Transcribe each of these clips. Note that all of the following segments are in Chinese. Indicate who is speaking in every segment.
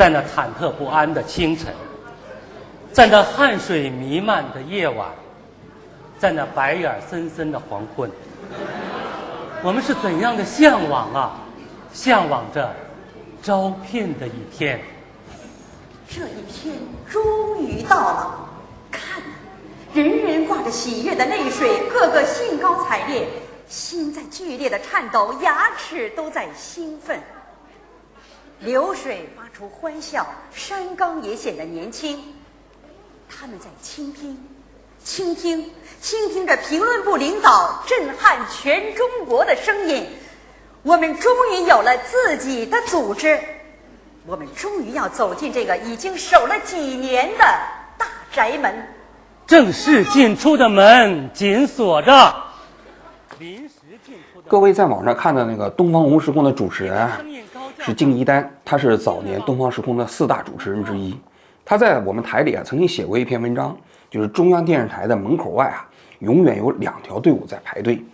Speaker 1: 在那忐忑不安的清晨，在那汗水弥漫的夜晚，在那白眼森森的黄昏，我们是怎样的向往啊，向往着招聘的一天。
Speaker 2: 这一天终于到了，看，人人挂着喜悦的泪水，个个兴高采烈，心在剧烈的颤抖，牙齿都在兴奋。流水发出欢笑，山岗也显得年轻。他们在倾听着评论部领导震撼全中国的声音。我们终于有了自己的组织，我们终于要走进这个已经守了几年的大宅门。
Speaker 1: 正式进出的门紧锁着。
Speaker 3: 各位在网上看的那个东方红时空的主持人啊，是敬一丹，他是早年东方时空的4大主持人之一。他在我们台里啊曾经写过一篇文章，就是中央电视台的门口外啊永远有2条队伍在排队，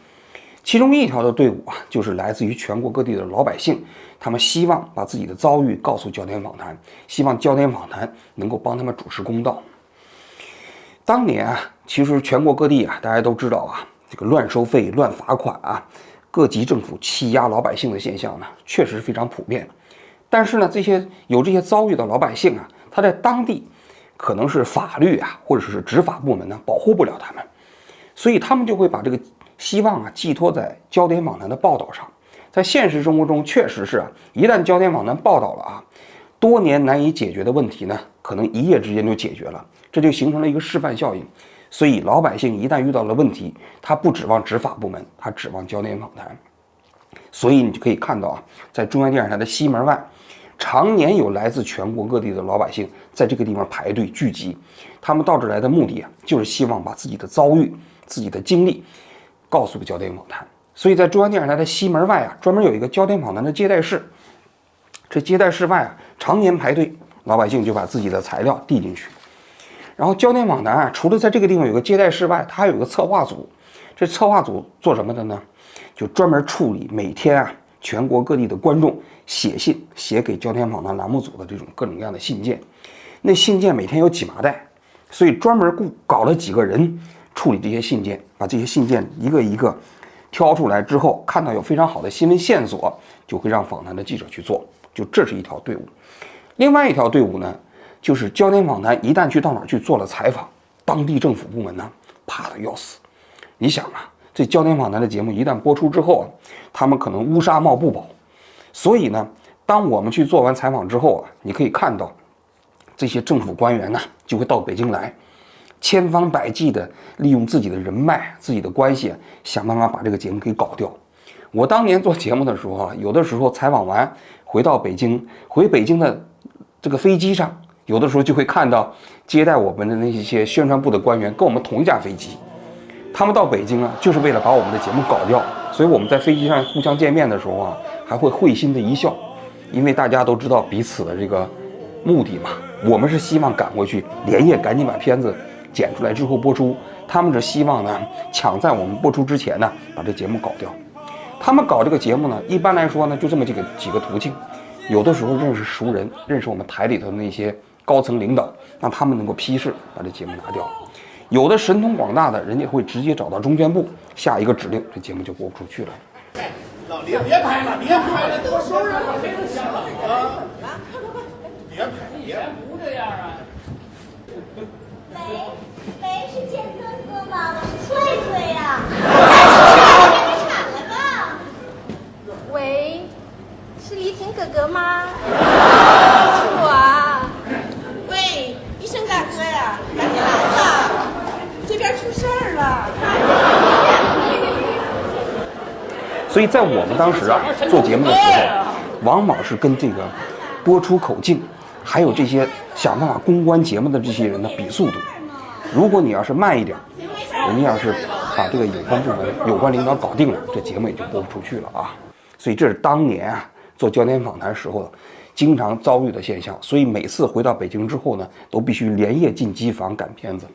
Speaker 3: 其中一条的队伍啊就是来自于全国各地的老百姓，他们希望把自己的遭遇告诉焦点访谈，希望焦点访谈能够帮他们主持公道。当年啊，其实全国各地啊，大家都知道啊，这个乱收费、乱罚款啊，各级政府欺压老百姓的现象呢，确实非常普遍。但是呢，这些遭遇的老百姓啊，他在当地可能是法律啊，或者是执法部门呢保护不了他们，所以他们就会把这个希望啊寄托在焦点访谈的报道上。在现实生活中，确实是啊，一旦焦点访谈报道了啊，多年难以解决的问题呢，可能一夜之间就解决了，这就形成了一个示范效应。所以老百姓一旦遇到了问题，他不指望执法部门，他指望焦点访谈。所以你就可以看到啊，在中央电视台的西门外，常年有来自全国各地的老百姓在这个地方排队聚集。他们到这来的目的啊，就是希望把自己的遭遇、自己的经历告诉焦点访谈。所以在中央电视台的西门外啊，专门有一个焦点访谈的接待室。这接待室外啊，常年排队，老百姓就把自己的材料递进去。然后焦点访谈啊，除了在这个地方有个接待室外，它还有一个策划组。这策划组做什么的呢？就专门处理每天啊全国各地的观众写信写给焦点访谈栏目组的这种各种各样的信件。那信件每天有几麻袋，所以专门搞了几个人处理这些信件，把这些信件一个一个挑出来之后，看到有非常好的新闻线索，就会让访谈的记者去做。就这是一条队伍。另外一条队伍呢，就是焦点访谈一旦去到哪儿去做了采访，当地政府部门呢怕得要死。你想啊，这焦点访谈的节目一旦播出之后啊，他们可能乌纱帽不保。所以呢，当我们去做完采访之后啊，你可以看到这些政府官员呢就会到北京来，千方百计的利用自己的人脉、自己的关系，想办法把这个节目给搞掉。我当年做节目的时候啊，有的时候采访完回北京的这个飞机上，有的时候就会看到接待我们的那些宣传部的官员跟我们同一架飞机，他们到北京啊，就是为了把我们的节目搞掉。所以我们在飞机上互相见面的时候啊，还会会心的一笑，因为大家都知道彼此的这个目的嘛。我们是希望赶回去，连夜赶紧把片子剪出来之后播出，他们是希望呢抢在我们播出之前呢把这节目搞掉。他们搞这个节目呢，一般来说呢就这么几个途径。有的时候认识熟人，认识我们台里头的那些高层领导，让他们能够批示把这节目拿掉。有的神通广大的，人家会直接找到中宣部下一个指令，这节目就播不出去了。
Speaker 4: 老李，别拍了，别拍了，都熟人了，谁都想了啊！别拍，别不这样啊！
Speaker 5: 喂，是建哥哥吗？我是翠翠呀。开场了吧？喂，是李挺哥哥吗？是我啊。
Speaker 6: 喂，医生大哥呀，赶紧来吧，这边出事儿了。
Speaker 3: 所以在我们当时啊做节目的时候，往往是跟这个播出口径，还有这些想办法公关节目的这些人呢比速度。如果你要是慢一点，人家要是把这个有关部门、有关领导搞定了，这节目也就播不出去了啊。所以这是当年啊做焦点访谈时候经常遭遇的现象。所以每次回到北京之后呢，都必须连夜进机房赶片子。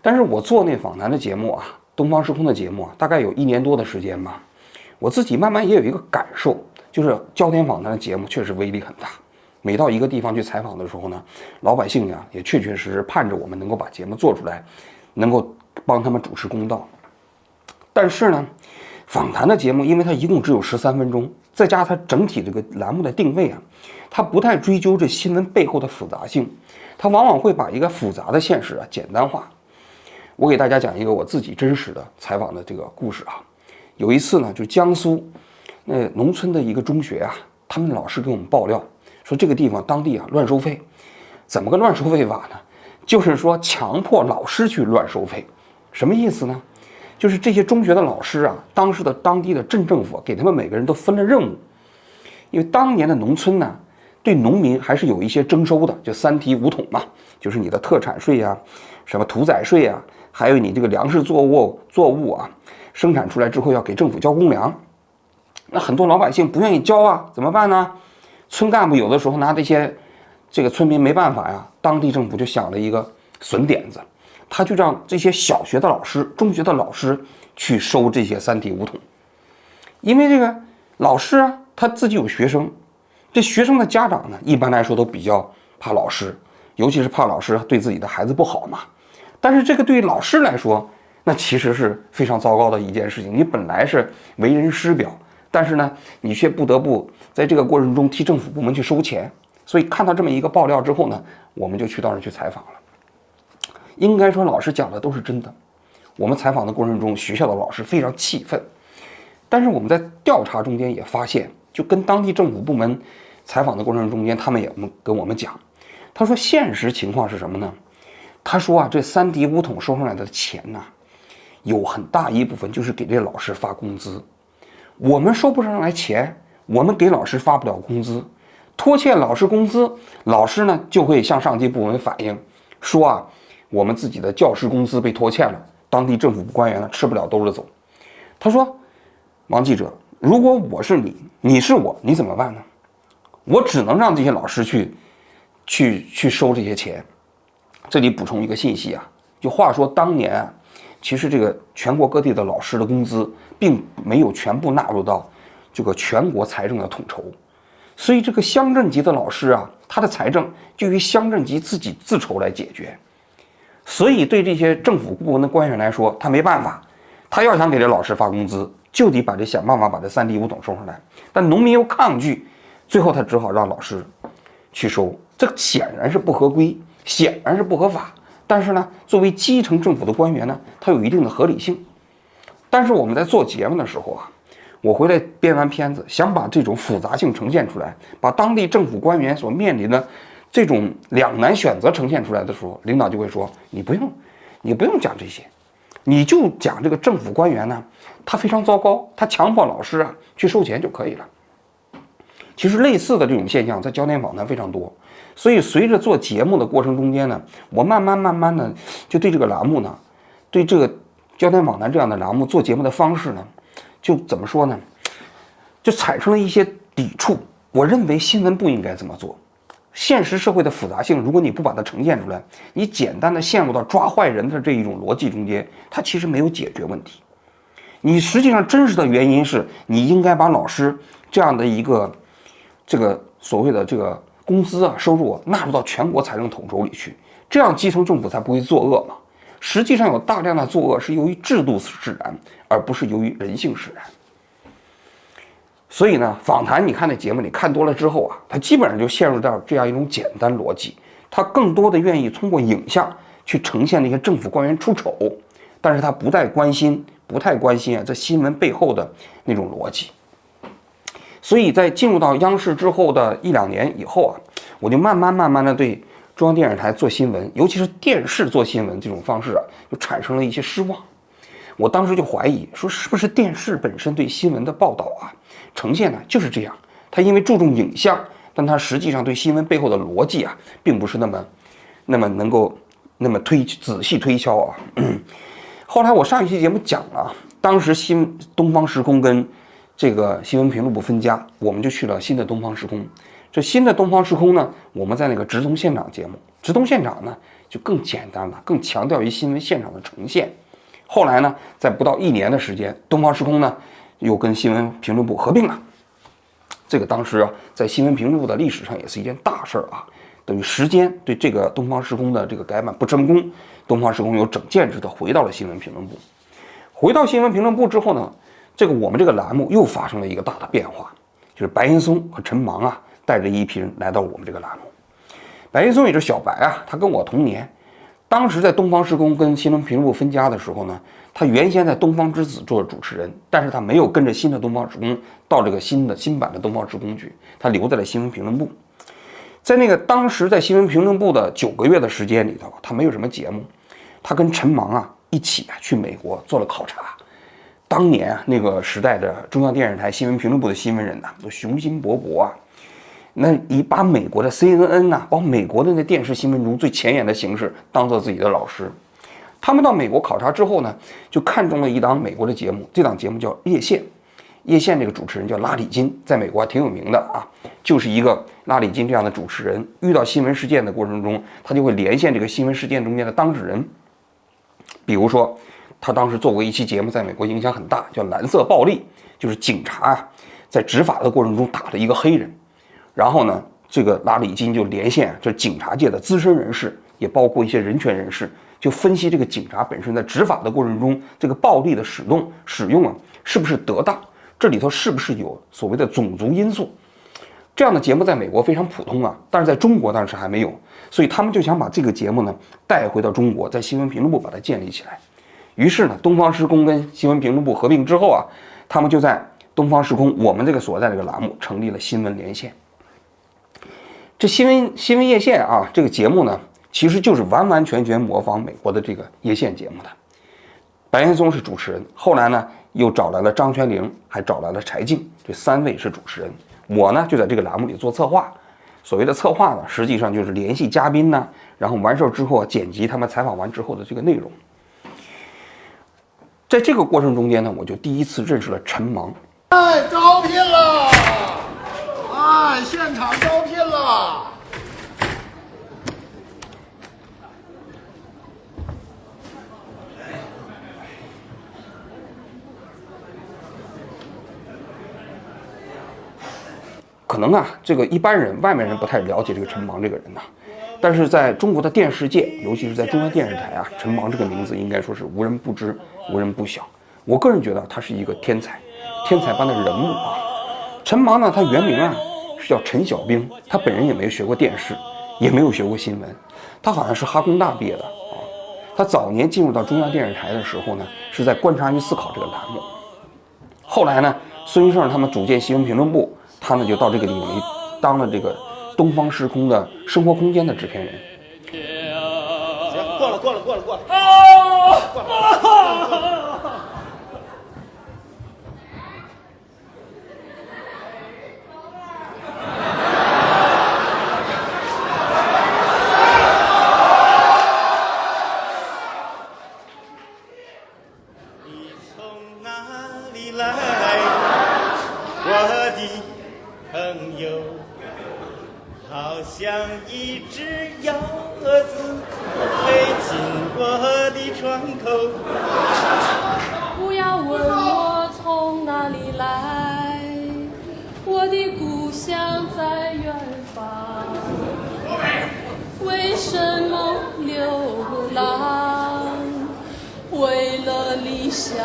Speaker 3: 但是我做那访谈的节目啊，东方时空的节目啊，大概有1年多的时间吧。我自己慢慢也有一个感受，就是焦点访谈的节目确实威力很大，每到一个地方去采访的时候呢，老百姓呀也确确实实盼着我们能够把节目做出来，能够帮他们主持公道。但是呢，访谈的节目因为它一共只有13分钟，再加上它整体这个栏目的定位啊，它不太追究这新闻背后的复杂性，它往往会把一个复杂的现实啊简单化。我给大家讲一个我自己真实的采访的这个故事啊。有一次呢，就江苏农村的一个中学啊，他们的老师给我们爆料说，这个地方当地啊乱收费。怎么个乱收费法呢？就是说强迫老师去乱收费。什么意思呢？就是这些中学的老师啊，当地的镇政府给他们每个人都分了任务。因为当年的农村呢，对农民还是有一些征收的，就3提5统嘛，就是你的特产税啊，什么屠宰税啊，还有你这个粮食作物啊，生产出来之后要给政府交公粮。那很多老百姓不愿意交啊，怎么办呢？村干部有的时候拿这个村民没办法呀，当地政府就想了一个损点子，他就让这些小学的老师、中学的老师去收这些3提5统。因为这个老师啊，他自己有学生，这学生的家长呢，一般来说都比较怕老师，尤其是怕老师对自己的孩子不好嘛。但是这个对于老师来说，那其实是非常糟糕的一件事情。你本来是为人师表，但是呢，你却不得不在这个过程中替政府部门去收钱。所以看到这么一个爆料之后呢，我们就到那儿去采访了。应该说老师讲的都是真的。我们采访的过程中，学校的老师非常气愤。但是我们在调查中间也发现，就跟当地政府部门采访的过程中间，他们也跟我们讲，他说现实情况是什么呢？他说啊，这3提5统收上来的钱呢，有很大一部分就是给这老师发工资。我们收不上来钱，我们给老师发不了工资，拖欠老师工资，老师呢就会向上级部门反映，说啊，我们自己的教师工资被拖欠了，当地政府官员呢吃不了兜着走。他说，王记者，如果我是你，你是我，你怎么办呢？我只能让这些老师去收这些钱。这里补充一个信息啊，就话说当年啊，其实这个全国各地的老师的工资并没有全部纳入到这个全国财政的统筹，所以这个乡镇级的老师啊，他的财政就由乡镇级自己自筹来解决。所以对这些政府部门的官员来说，他没办法，他要想给这老师发工资，就得想办法把这3提5统收上来。但农民又抗拒，最后他只好让老师去收。这显然是不合规，显然是不合法。但是呢，作为基层政府的官员呢，它有一定的合理性。但是我们在做节目的时候啊，我回来编完片子，想把这种复杂性呈现出来，把当地政府官员所面临的这种两难选择呈现出来的时候，领导就会说，你不用讲这些，你就讲这个政府官员呢，他非常糟糕，他强迫老师啊去收钱就可以了。其实类似的这种现象在焦点访谈非常多，所以随着做节目的过程中间呢，我慢慢的就对这个栏目呢，对这个焦点访谈这样的栏目做节目的方式呢，就怎么说呢，就产生了一些抵触。我认为新闻不应该这么做。现实社会的复杂性，如果你不把它呈现出来，你简单的陷入到抓坏人的这一种逻辑中间，它其实没有解决问题。你实际上真实的原因是你应该把老师这样的一个这个所谓的这个工资啊收入啊纳入到全国财政统筹里去，这样基层政府才不会作恶嘛。实际上有大量的作恶是由于制度使然，而不是由于人性使然。所以呢，访谈你看那节目里看多了之后啊，他基本上就陷入到这样一种简单逻辑，他更多的愿意通过影像去呈现那些政府官员出丑，但是他不太关心啊这新闻背后的那种逻辑。所以在进入到央视之后的1-2年以后啊，我就慢慢的对中央电视台做新闻，尤其是电视做新闻这种方式啊，就产生了一些失望。我当时就怀疑说，是不是电视本身对新闻的报道啊呈现呢就是这样，它因为注重影像，但它实际上对新闻背后的逻辑啊，并不是那么能够仔细推敲啊。后来我上一期节目讲了，当时东方时空跟这个新闻评论部分家，我们就去了新的东方时空。这新的东方时空呢，我们在那个直通现场节目，直通现场呢就更简单了，更强调于新闻现场的呈现。后来呢，在不到1年的时间，东方时空呢又跟新闻评论部合并了。这个当时啊，在新闻评论部的历史上也是一件大事儿啊。等于时间对这个东方时空的这个改版不成功，东方时空又整建制的回到了新闻评论部。回到新闻评论部之后呢，我们这个栏目又发生了一个大的变化，就是白岩松和陈芒啊带着一批人来到我们这个栏目。白岩松也是小白啊，他跟我同年，当时在东方时空跟新闻评论部分家的时候呢，他原先在东方之子做主持人，但是他没有跟着新的东方时空到这个新版的东方时空去，他留在了新闻评论部。在当时在新闻评论部的9个月的时间里头，他没有什么节目，他跟陈芒啊一起去美国做了考察。当年啊那个时代的中央电视台新闻评论部的新闻人呐，都雄心勃勃啊，把美国的 CNN 啊，把美国的那电视新闻中最前沿的形式当做自己的老师。他们到美国考察之后呢，就看中了一档美国的节目，这档节目叫《叶线》。叶线这个主持人叫拉里金，在美国还挺有名的啊，就是一个拉里金这样的主持人，遇到新闻事件的过程中，他就会连线这个新闻事件中间的当事人。比如说，他当时做过一期节目，在美国影响很大，叫《蓝色暴力》，就是警察啊在执法的过程中打了一个黑人，然后呢，这个拉里金就连线这警察界的资深人士，也包括一些人权人士，就分析这个警察本身在执法的过程中，这个暴力的使用啊，是不是得当？这里头是不是有所谓的种族因素？这样的节目在美国非常普通啊，但是在中国当时还没有，所以他们就想把这个节目呢带回到中国，在新闻评论部把它建立起来。于是呢，东方时空跟新闻评论部合并之后啊，他们就在东方时空我们这个所在这个栏目成立了新闻连线。这新闻叶线啊，这个节目呢，其实就是完完全全模仿美国的这个叶线节目的。白岩松是主持人，后来呢又找来了张泉灵，还找来了柴静，这3位是主持人。我呢就在这个栏目里做策划。所谓的策划呢，实际上就是联系嘉宾呢，然后完事之后剪辑他们采访完之后的这个内容。在这个过程中间呢，我就第一次认识了陈芒。
Speaker 4: 招聘了！现场招聘了！
Speaker 3: 可能啊，这个一般人外面人不太了解这个陈芒这个人呐，但是在中国的电视界，尤其是在中央电视台啊，陈芒这个名字应该说是无人不知、无人不晓。我个人觉得他是一个天才般的人物啊。陈芒呢，他原名啊是叫陈小兵，他本人也没有学过电视，也没有学过新闻，他好像是哈工大毕业的啊。他早年进入到中央电视台的时候呢，是在《观察与思考》这个栏目。后来呢，孙一胜他们组建新闻评论部，他呢就到这个地方里当了这个东方时空的生活空间的制片人。
Speaker 4: 行，过了。
Speaker 7: 你从哪里来，我的朋友？好像一只鸭子飞进我的窗口。
Speaker 8: 不要问我从哪里来，我的故乡在远方。为什么流浪？为了理想，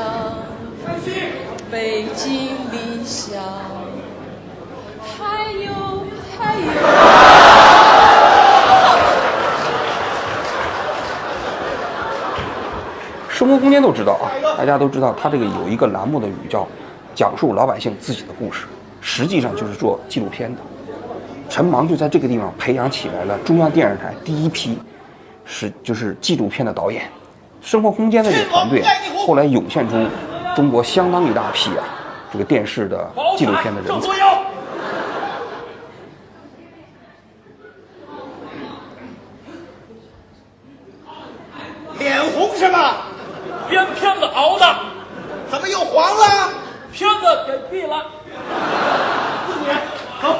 Speaker 8: 北京理想。还有。
Speaker 3: 生活空间都知道啊，大家都知道，他这个有一个栏目的语叫讲述老百姓自己的故事，实际上就是做纪录片的。陈芒就在这个地方培养起来了中央电视台第一批就是纪录片的导演。生活空间的这个团队后来涌现出中国相当一大批啊这个电视的纪录片的人才。
Speaker 4: 脸红是吧？
Speaker 1: 编片子熬的，
Speaker 4: 怎么又黄了？
Speaker 1: 片子给毙了。
Speaker 4: 4年，好。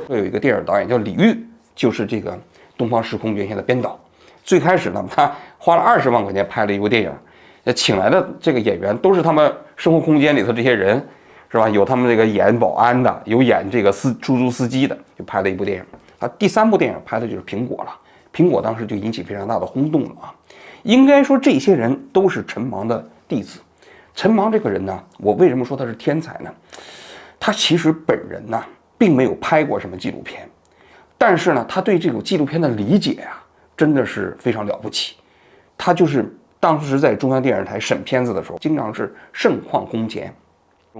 Speaker 3: 有一个电影导演叫李玉，就是这个东方时空原先的编导。最开始呢，他花了20万块钱拍了一部电影，请来的这个演员都是他们生活空间里头这些人，是吧？有他们这个演保安的，有演这个出租司机的，就拍了一部电影。他第3部电影拍的就是苹果了，苹果当时就引起非常大的轰动了啊。应该说这些人都是陈芒的弟子。陈芒这个人呢，我为什么说他是天才呢？他其实本人呢并没有拍过什么纪录片，但是呢他对这种纪录片的理解啊真的是非常了不起。他就是当时在中央电视台审片子的时候，经常是盛况空前。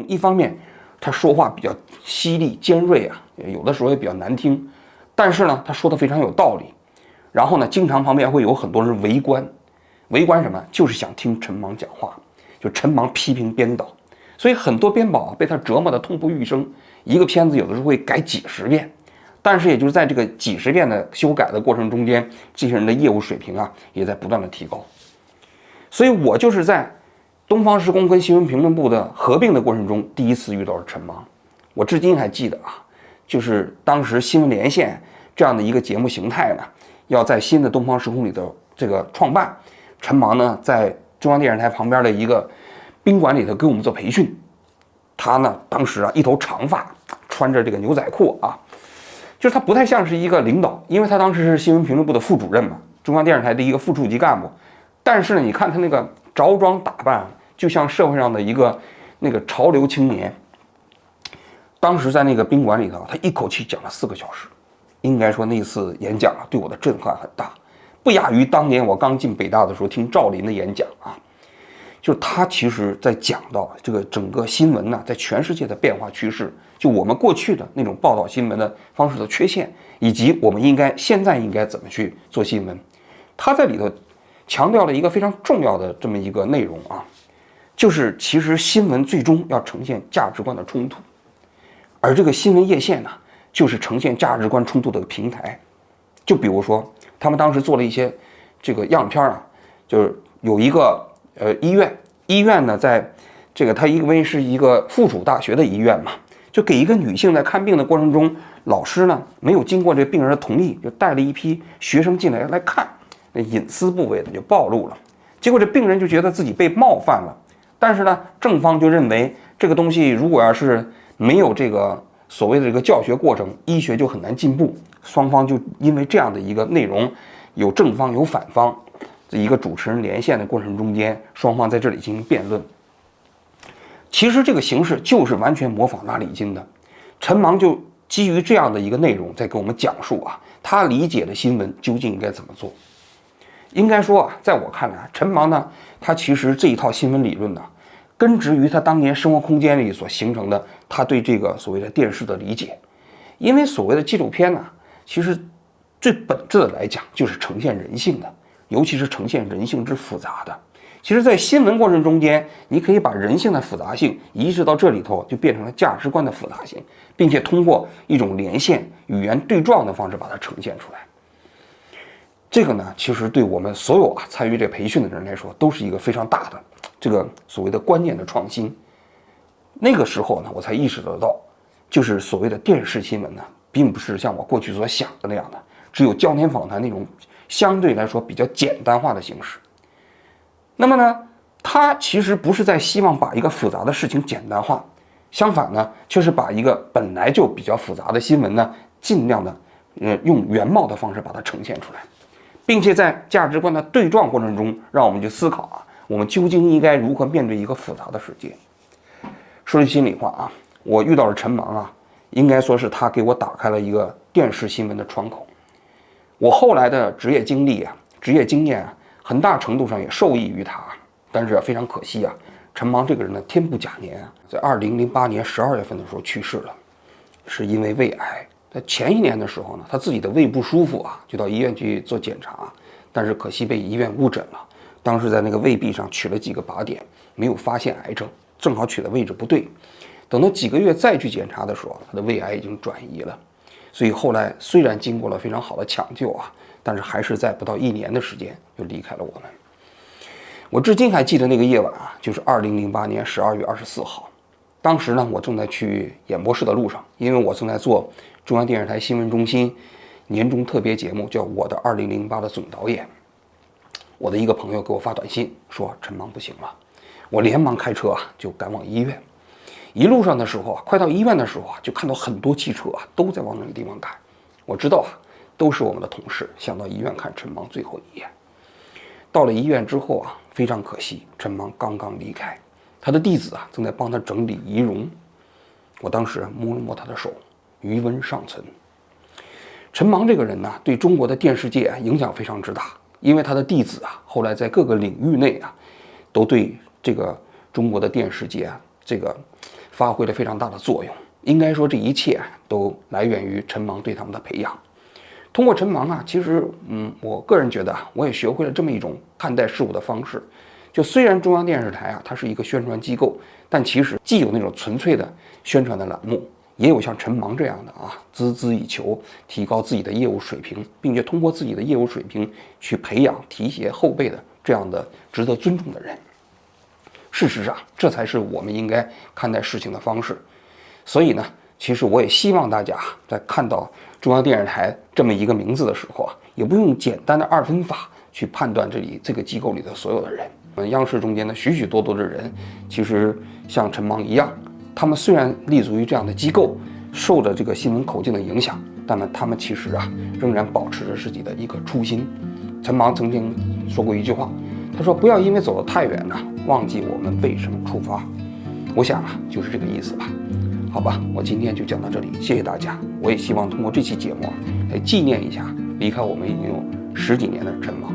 Speaker 3: 一方面他说话比较犀利尖锐啊，有的时候也比较难听，但是呢他说的非常有道理。然后呢经常旁边会有很多人围观，围观什么？就是想听陈芒讲话，就陈芒批评编导。所以很多编导被他折磨得痛不欲生，一个片子有的时候会改几10遍，但是也就是在这个几10遍的修改的过程中间，这些人的业务水平啊也在不断的提高。所以我就是在东方时空跟新闻评论部的合并的过程中，第一次遇到了陈芒。我至今还记得啊，就是当时新闻连线这样的一个节目形态呢，要在新的东方时空里的这个创办，陈芒呢在中央电视台旁边的一个宾馆里头给我们做培训。他呢当时啊一头长发，穿着这个牛仔裤啊，就是他不太像是一个领导，因为他当时是新闻评论部的副主任嘛，中央电视台的一个副处级干部。但是呢，你看他那个着装打扮，就像社会上的一个那个潮流青年。当时在那个宾馆里头，他一口气讲了4个小时，应该说那次演讲啊对我的震撼很大，不亚于当年我刚进北大的时候听赵林的演讲啊。就他其实在讲到这个整个新闻呢，在全世界的变化趋势，就我们过去的那种报道新闻的方式的缺陷，以及我们现在应该怎么去做新闻。他在里头强调了一个非常重要的这么一个内容啊，就是其实新闻最终要呈现价值观的冲突，而这个新闻叶线呢，就是呈现价值观冲突的平台。就比如说他们当时做了一些这个样片啊，就是有一个医院呢，在这个它因为是一个附属大学的医院嘛，就给一个女性在看病的过程中，老师呢没有经过这病人的同意，就带了一批学生进来看，那隐私部位的就暴露了。结果这病人就觉得自己被冒犯了，但是呢正方就认为这个东西如果要是没有这个所谓的这个教学过程，医学就很难进步。双方就因为这样的一个内容，有正方有反方，这一个主持人连线的过程中间，双方在这里进行辩论。其实这个形式就是完全模仿拉里金的。陈芒就基于这样的一个内容在给我们讲述啊，他理解的新闻究竟应该怎么做。应该说啊，在我看来，陈芒呢，他其实这一套新闻理论呢，根植于他当年生活空间里所形成的他对这个所谓的电视的理解。因为所谓的纪录片呢，其实最本质的来讲就是呈现人性的，尤其是呈现人性之复杂的。其实在新闻过程中间，你可以把人性的复杂性移植到这里头，就变成了价值观的复杂性，并且通过一种连线语言对撞的方式把它呈现出来。这个呢，其实对我们所有参与这培训的人来说，都是一个非常大的这个所谓的观念的创新。那个时候呢，我才意识得到，就是所谓的电视新闻呢，并不是像我过去所想的那样的，只有焦点访谈那种相对来说比较简单化的形式。那么呢，他其实不是在希望把一个复杂的事情简单化，相反呢，却是把一个本来就比较复杂的新闻呢，尽量的用原貌的方式把它呈现出来，并且在价值观的对撞过程中，让我们去思考啊，我们究竟应该如何面对一个复杂的世界。说句心里话啊，我遇到了陈芒啊，应该说是他给我打开了一个电视新闻的窗口。我后来的职业经历啊，职业经验啊，很大程度上也受益于他。但是非常可惜啊，陈芒这个人呢，天不假年啊，在2008年12月份的时候去世了，是因为胃癌。在前一年的时候呢，他自己的胃不舒服啊，就到医院去做检查，但是可惜被医院误诊了。当时在那个胃壁上取了几个靶点，没有发现癌症，正好取的位置不对。等到几个月再去检查的时候，他的胃癌已经转移了。所以后来虽然经过了非常好的抢救啊，但是还是在不到1年的时间就离开了我们。我至今还记得那个夜晚啊，就是2008年12月24号。当时呢，我正在去演播室的路上，因为我正在做中央电视台新闻中心年终特别节目，叫《我的2008》的总导演。我的一个朋友给我发短信说陈芒不行了，我连忙开车就赶往医院。一路上的时候快到医院的时候就看到很多汽车都在往那个地方赶。我知道都是我们的同事想到医院看陈芒最后一眼。到了医院之后非常可惜，陈芒刚刚离开，他的弟子正在帮他整理仪容。我当时摸了摸他的手，余温尚存。陈芒这个人呢，对中国的电视界影响非常之大，因为他的弟子后来在各个领域内都对这个中国的电视界这个发挥了非常大的作用。应该说这一切都来源于陈芒对他们的培养。通过陈芒其实我个人觉得我也学会了这么一种看待事物的方式。就虽然中央电视台它是一个宣传机构，但其实既有那种纯粹的宣传的栏目，也有像陈芒这样的孜孜以求提高自己的业务水平，并且通过自己的业务水平去培养提携后辈的这样的值得尊重的人。事实上这才是我们应该看待事情的方式。所以呢，其实我也希望大家在看到中央电视台这么一个名字的时候也不用简单的二分法去判断这个机构里的所有的人。央视中间的许许多多的人，其实像陈芒一样，他们虽然立足于这样的机构，受着这个新闻口径的影响，但他们其实仍然保持着自己的一颗初心。陈芒曾经说过一句话，他说不要因为走得太远忘记我们为什么出发。我想就是这个意思吧。好吧，我今天就讲到这里，谢谢大家。我也希望通过这期节目来纪念一下离开我们已经有10几年的陈芒。